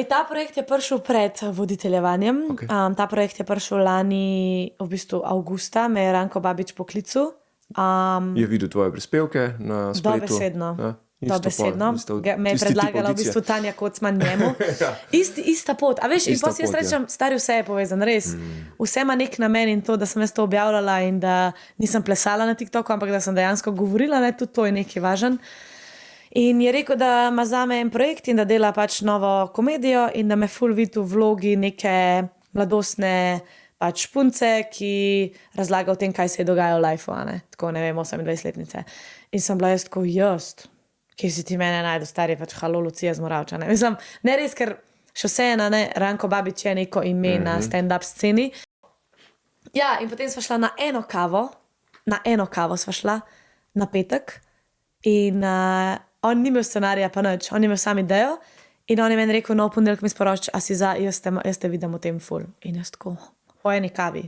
Ta projekt je prišel pred voditeljevanjem. Okej. Ta projekt je prišel lani, v bistvu avgusta, me je Ranko Babič poklical. Je videl tvoje prispevke na spletu? Dobesedno. Ja, Dobesedno. Me je isti tip predlagala v avdicije. bistvu Tanja Kocman njemu. Ja. Ista pot. A veš, in Ista potem si jaz pot, ja. rečem, stari, vse je povezan, res. Vse ima nek namen in to, da sem jaz to objavljala in da nisem plesala na TikToku, ampak da sem dejansko govorila, ne, tudi to je nekaj važen. In je rekel, da ima zame en projekt in da dela pač novo komedijo in da me ful vidi v vlogi neke mladostne pač punce, ki razlaga o tem, kaj se je dogajalo v lifeu, a ne. Tako, ne vem, 28-letnice. In sem bila jaz tako, kje si ti mene najdu, stari, pač halo, Lucija z Moravča, ne. Mislim, ne res, ker še vseeno, ne, Ranko Babič je neko ime na stand-up sceni. Ja, in potem sva šla na eno kavo sva šla na petek in on ni imel scenarija pa nič, on je imel sam idejo in on je meni rekel, no, v ponedeljek mi sporoči, a si za, jaz te vidim v tem ful. In jaz tako, po eni kavi.